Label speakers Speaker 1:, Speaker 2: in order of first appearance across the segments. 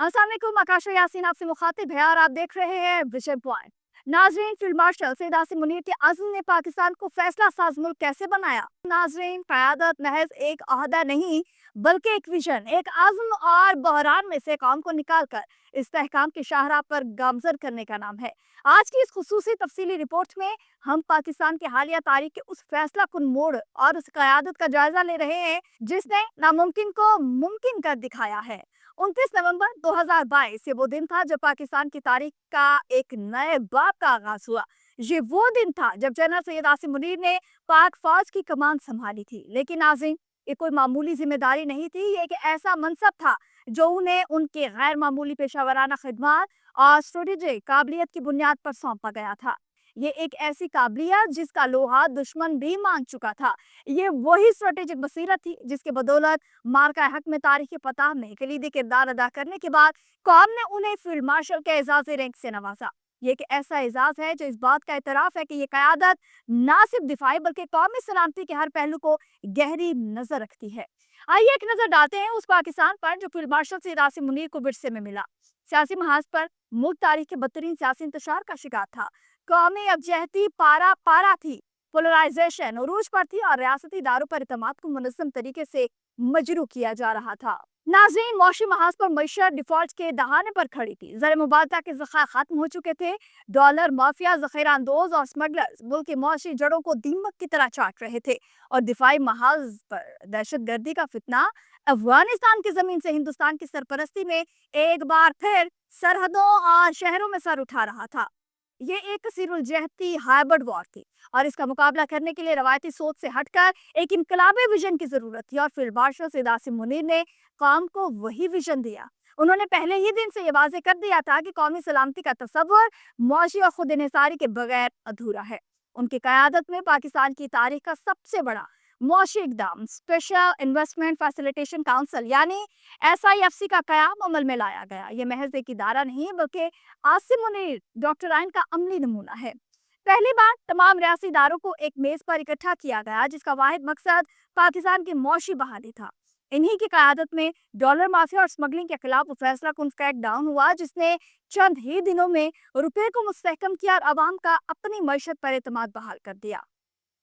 Speaker 1: अस्सलाम वालेकुम, आकाशा यासीन आपसे मुखातिब है और आप देख रहे हैं विजन पॉइंट। नाजरीन, फील्ड मार्शल सैयद आसिम मुनीर के अज़्म ने पाकिस्तान को फैसला साज मुल्क कैसे बनाया। नाजरीन, क़यादत महज एक ओहदा नहीं बल्कि एक विजन, एक अज़्म और बहरान में से कौम को निकाल कर इस्तेहकाम की शाहराह पर गामजन करने का नाम है। आज की इस खुसूसी तफसीली रिपोर्ट में हम पाकिस्तान की हालिया तारीख के उस फैसला कुन मोड़ और उस क़यादत का जायजा ले रहे हैं जिसने नामुमकिन को मुमकिन कर दिखाया है। 29 नवंबर 2022 ये वो दिन था जब पाकिस्तान की तारीख का एक नए बाब का आगाज हुआ। ये वो दिन था जब जनरल सैयद आसिम मुनीर ने पाक फौज की कमान संभाली थी। लेकिन नाज़रीन, ये कोई मामूली जिम्मेदारी नहीं थी, ये एक ऐसा मनसब था जो उन्हें उनके गैर मामूली पेशावराना खिदमत और स्ट्रेटेजिक काबिलियत की बुनियाद पर सौंपा गया था। ये एक ऐसी काबिलियत जिसका लोहा दुश्मन भी मांग चुका था। ये वही स्ट्रेटेजिक बसीरत थी जिसके बदौलत मार्का हक में तारीखी पता में कलीदी किरदार अदा करने के बाद कौम ने उन्हें फील्ड मार्शल के एजाज़ रैंक से नवाजा। ये एक ऐसा एजाज है जो इस बात का एतराफ़ है कि ये क़यादत ना सिर्फ दिफाई बल्कि कौमी सलामती के हर पहलू को गहरी नजर रखती है। आइए एक नजर डालते हैं उस पाकिस्तान पर जो फील्ड मार्शल सैयद आसिम मुनीर को विरसे में मिला। सियासी महाज पर मुल्क तारीख के बदतरीन सियासी इंतशार का शिकार था। कौमी यकजहती पारा पारा थी, पोलराइजेशन उरूज पर थी और रियासती इदारों पर इतमाद को मुनज़्ज़म तरीके से मजरू किया जा रहा था। नाज़रीन, मौशी महाज पर मईशत डिफॉल्ट के दहाने पर खड़ी थी। ज़र मुबादला के ज़खायर खत्म हो चुके थे। डॉलर माफिया, ज़ख़ीरा अंदोज और स्मगलर्स मुल्क की मौशी जड़ों को दीमक की तरह चाट रहे थे और दिफाई महाज पर दहशत गर्दी का फितना अफगानिस्तान की जमीन से हिंदुस्तान की सरपरस्ती में एक बार फिर सरहदों और शहरों में सर उठा रहा था। ये एक कसीरुलजहती हाइब्रिड वॉर थी और इसका मुकाबला करने के लिए रवायती सोच से हटकर एक इनकलाबी विजन की जरूरत थी और फील्ड मार्शल सैयद आसिम मुनीर ने कौम को वही विजन दिया। उन्होंने पहले ही दिन से ये वाजे कर दिया था कि कौमी सलामती का तस्वुर मुआशी और खुद इन्हिसारी के बगैर अधूरा है। उनकी क़यादत में पाकिस्तान की तारीख का सबसे बड़ा मुआशी इकदाम स्पेशल इन्वेस्टमेंट फैसिलिटेशन काउंसिल यानी SIFC का क़याम अमल में लाया गया। ये महज एक इदारा नहीं बल्कि आसिम मुनीर डॉक्टराइन का अमली नमूना है। पहली बार तमाम रियासी इदारों को एक मेज पर इकट्ठा किया गया जिसका वाहिद मकसद पाकिस्तान की मौशी बहाली था। इन्हीं की क़यादत में डॉलर माफिया और स्मगलिंग के खिलाफ वो फैसला कुन क्रैक डाउन हुआ जिसने चंद ही दिनों में रुपये को मुस्तहकम किया और आवाम का अपनी मईशत पर एतमाद बहाल कर दिया।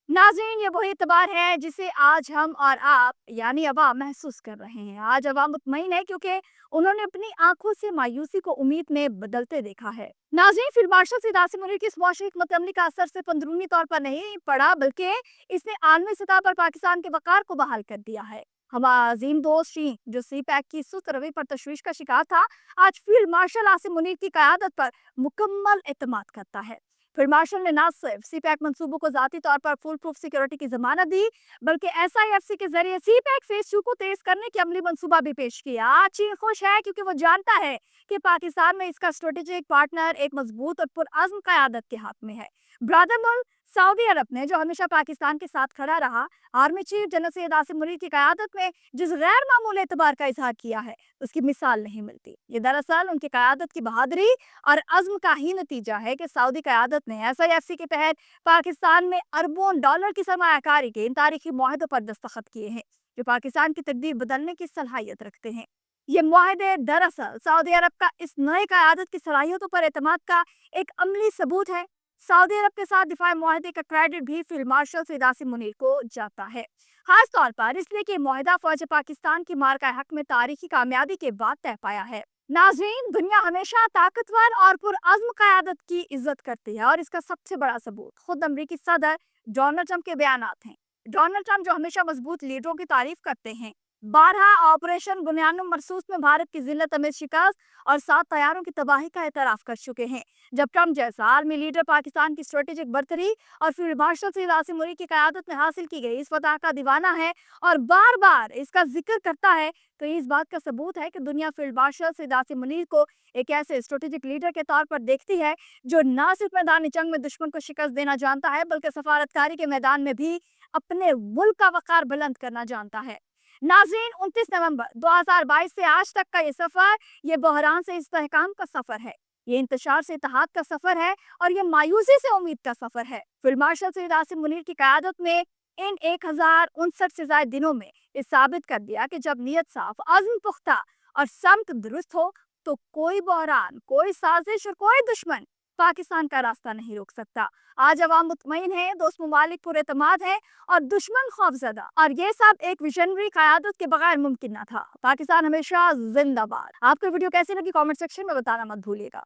Speaker 1: नाज़रीन, ये वही एतबार है जिसे आज हम और आप यानी अवाम महसूस कर रहे हैं। आज अवाम मुतमईन है क्योंकि उन्होंने अपनी आंखों से मायूसी को उम्मीद में बदलते देखा है। नाज़रीन, फील्ड मार्शल सैयद आसिम मुनीर की इस मुआशी हिकमत अमली का असर सिर्फ अंदरूनी तौर पर नहीं पड़ा बल्कि इसने आलमी सतह पर पाकिस्तान के वक़ार को बहाल कर दिया है। हमारा अजीम दोस्त चीन जो CPEC की सुस्त रवि पर तशवीश का शिकार था, आज फील्ड मार्शल आसिम मुनीर की क़यादत पर मुकम्मल एतमाद करता है। फील्ड मार्शल ने न सिर्फ CPEC मंसूबों को जाती तौर पर फुल प्रूफ सिक्योरिटी की जमानत दी बल्कि SIFC के जरिए CPEC फेज 2 को तेज करने की अमली मंसूबा भी पेश किया। आज चीन खुश है क्योंकि वो जानता है कि पाकिस्तान में इसका स्ट्रेटेजिक पार्टनर एक मजबूत और पुरअज़्म क़यादत के हाथ में है। ब्रदर मुल्क सऊदी अरब ने जो हमेशा पाकिस्तान के साथ खड़ा रहा, army chief general Syed Asim Munir की क़यादत में जिस गैर मामूली एतबार का इजहार किया है उसकी मिसाल नहीं मिलती। ये दरअसल उनकी क़यादत की बहादुरी और अज़्म का ही नतीजा है कि सऊदी क़यादत ने SIFC के तहत पाकिस्तान में अरबों डॉलर की सरमायाकारी के इन तारीखी मुआहदों पर दस्तखत किए हैं जो पाकिस्तान की तकदीर बदलने की सलाहियत रखते हैं। ये मुआहदे दरअसल सऊदी अरब का इस नए क़यादत की सलाहियतों पर एतमाद का एक अमली सबूत है। सऊदी अरब के साथ दिफाई मुआहदे का क्रेडिट भी फील्ड मार्शल सैयद आसिम मुनीर को जाता है, खास तौर पर इसलिए कि मुआहदा फौज पाकिस्तान की मार्का हक में तारीखी कामयाबी के बाद तय पाया है। नाज़रीन, दुनिया हमेशा ताकतवर और पुरअज़्म क़यादत की इज्जत करती है और इसका सबसे बड़ा सबूत खुद अमरीकी सदर डोनाल्ड ट्रंप के बयानात हैं। डोनाल्ड ट्रंप जो हमेशा मजबूत लीडरों की तारीफ करते हैं, 12 ऑपरेशन बुनियानुम मरसूस में भारत की जिल्लत अमीर शिकस्त और 7 तैयारों की तबाही का एतराफ़ कर चुके हैं। जब ट्रंप जैसा आर्मी लीडर पाकिस्तान की स्ट्रेटेजिक बर्तरी और फील्ड मार्शल सैयद आसिम मुनीर की क़यादत में हासिल की गई इस फतह का दीवाना है और बार बार इसका जिक्र करता है, तो ये इस बात का सबूत है कि दुनिया फील्ड मार्शल सैयद आसिम मुनीर को एक ऐसे स्ट्रेटेजिक लीडर के तौर पर देखती है जो न सिर्फ मैदान जंग में दुश्मन को शिकस्त देना जानता है बल्कि सफारतकारी के मैदान में भी अपने मुल्क का वक़ार बुलंद करना जानता है। नाज़रीन, 29 नवंबर 2022 से आज तक का ये सफ़र, ये बहरान से इस्तेहकाम का सफ़र है, ये इंतशार से इत्तेहाद का सफ़र है और ये मायूसी से उम्मीद का सफ़र है। फील्ड मार्शल सैयद आसिम मुनीर की क़यादत में इन 1059 से ज़ायद दिनों में ये साबित कर दिया कि जब नीयत साफ, अज़्म पुख्ता और समत दुरुस्त हो तो कोई बहरान, कोई साजिश और कोई दुश्मन पाकिस्तान का रास्ता नहीं रोक सकता। आज अवाम मुतमईन है, दोस्त ममालिक पुरएतमाद है और दुश्मन खौफजदा, और ये सब एक विजनरी क़यादत के बगैर मुमकिन न था। पाकिस्तान हमेशा जिंदाबाद। आपको वीडियो कैसी लगी कमेंट सेक्शन में बताना मत भूलिएगा।